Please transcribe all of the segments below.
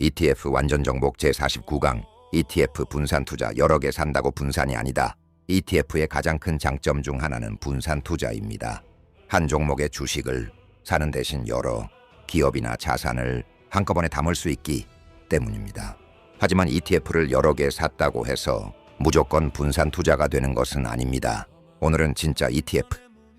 ETF 완전 정복 제49강 ETF 분산 투자 여러 개 산다고 분산이 아니다. ETF의 가장 큰 장점 중 하나는 분산 투자입니다. 한 종목의 주식을 사는 대신 여러 기업이나 자산을 한꺼번에 담을 수 있기 때문입니다. 하지만 ETF를 여러 개 샀다고 해서 무조건 분산 투자가 되는 것은 아닙니다. 오늘은 진짜 ETF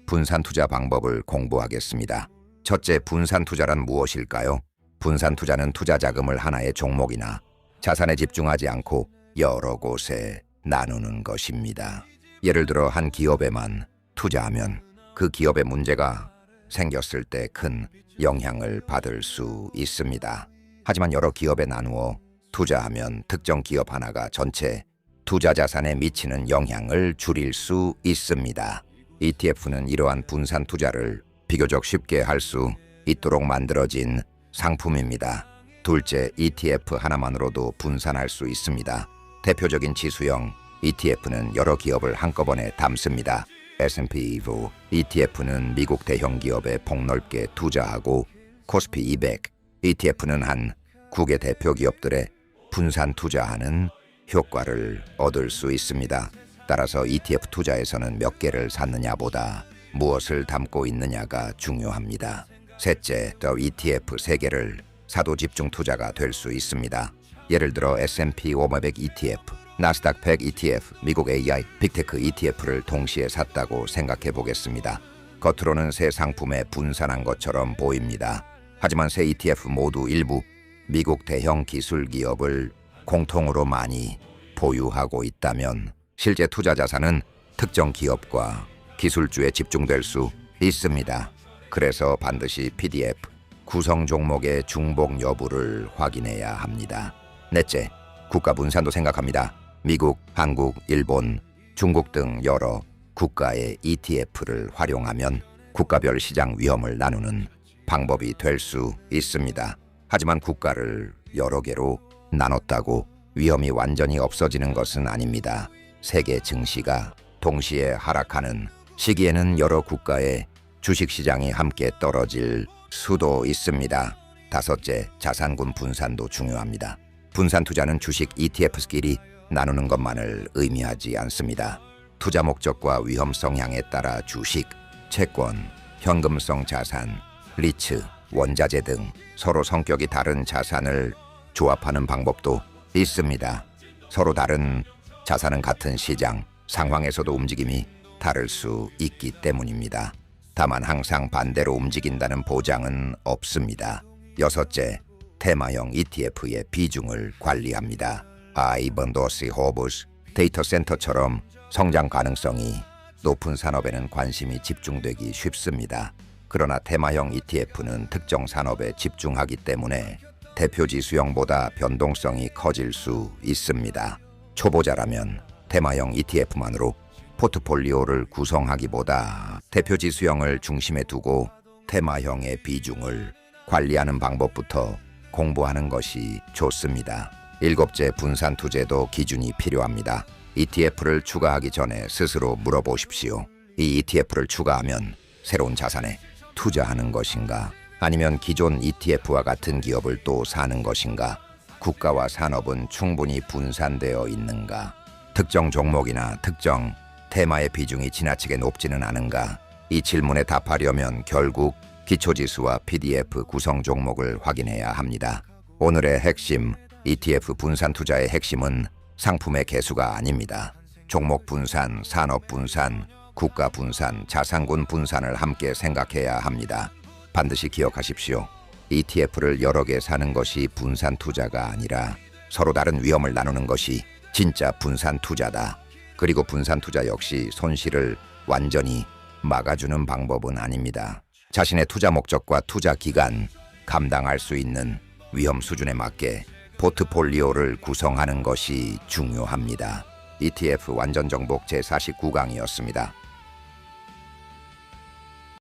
분산 투자 방법을 공부하겠습니다. 첫째, 분산 투자란 무엇일까요? 분산 투자는 투자 자금을 하나의 종목이나 자산에 집중하지 않고 여러 곳에 나누는 것입니다. 예를 들어 한 기업에만 투자하면 그 기업에 문제가 생겼을 때 큰 영향을 받을 수 있습니다. 하지만 여러 기업에 나누어 투자하면 특정 기업 하나가 전체 투자 자산에 미치는 영향을 줄일 수 있습니다. ETF는 이러한 분산 투자를 비교적 쉽게 할 수 있도록 만들어진 상품입니다. 둘째, ETF 하나만으로도 분산할 수 있습니다. 대표적인 지수형 ETF는 여러 기업을 한꺼번에 담습니다. S&P 500 ETF는 미국 대형 기업에 폭넓게 투자하고 코스피 200 ETF는 한 국의 대표 기업들에 분산 투자하는 효과를 얻을 수 있습니다. 따라서 ETF 투자에서는 몇 개를 샀느냐보다 무엇을 담고 있느냐가 중요합니다. 셋째, 더 ETF 3개를 사도 집중 투자가 될 수 있습니다. 예를 들어 S&P 500 ETF, 나스닥 100 ETF, 미국 AI, 빅테크 ETF를 동시에 샀다고 생각해 보겠습니다. 겉으로는 세 상품에 분산한 것처럼 보입니다. 하지만 세 ETF 모두 일부 미국 대형 기술 기업을 공통으로 많이 보유하고 있다면 실제 투자 자산은 특정 기업과 기술주에 집중될 수 있습니다. 그래서 반드시 PDF 구성 종목의 중복 여부를 확인해야 합니다. 넷째, 국가 분산도 생각합니다. 미국, 한국, 일본, 중국 등 여러 국가의 ETF를 활용하면 국가별 시장 위험을 나누는 방법이 될 수 있습니다. 하지만 국가를 여러 개로 나눴다고 위험이 완전히 없어지는 것은 아닙니다. 세계 증시가 동시에 하락하는 시기에는 여러 국가의 주식시장이 함께 떨어질 수도 있습니다. 다섯째, 자산군 분산도 중요합니다. 분산 투자는 주식 ETF끼리 나누는 것만을 의미하지 않습니다. 투자 목적과 위험 성향에 따라 주식, 채권, 현금성 자산, 리츠, 원자재 등 서로 성격이 다른 자산을 조합하는 방법도 있습니다. 서로 다른 자산은 같은 시장, 상황에서도 움직임이 다를 수 있기 때문입니다. 다만 항상 반대로 움직인다는 보장은 없습니다. 여섯째, 테마형 ETF의 비중을 관리합니다. 아이번도시 호브스, 데이터 센터처럼 성장 가능성이 높은 산업에는 관심이 집중되기 쉽습니다. 그러나 테마형 ETF는 특정 산업에 집중하기 때문에 대표 지수형보다 변동성이 커질 수 있습니다. 초보자라면 테마형 ETF만으로 포트폴리오를 구성하기보다 대표 지수형을 중심에 두고 테마형의 비중을 관리하는 방법부터 공부하는 것이 좋습니다. 일곱째, 분산 투자도 기준이 필요합니다. ETF를 추가하기 전에 스스로 물어보십시오. 이 ETF를 추가하면 새로운 자산에 투자하는 것인가? 아니면 기존 ETF와 같은 기업을 또 사는 것인가? 국가와 산업은 충분히 분산되어 있는가? 특정 종목이나 특정 테마의 비중이 지나치게 높지는 않은가? 이 질문에 답하려면 결국 기초지수와 PDF 구성 종목을 확인해야 합니다. 오늘의 핵심, ETF 분산 투자의 핵심은 상품의 개수가 아닙니다. 종목 분산, 산업 분산, 국가 분산, 자산군 분산을 함께 생각해야 합니다. 반드시 기억하십시오. ETF를 여러 개 사는 것이 분산 투자가 아니라 서로 다른 위험을 나누는 것이 진짜 분산 투자다. 그리고 분산 투자 역시 손실을 완전히 막아주는 방법은 아닙니다. 자신의 투자 목적과 투자 기간, 감당할 수 있는 위험 수준에 맞게 포트폴리오를 구성하는 것이 중요합니다. ETF 완전 정복 제49강이었습니다.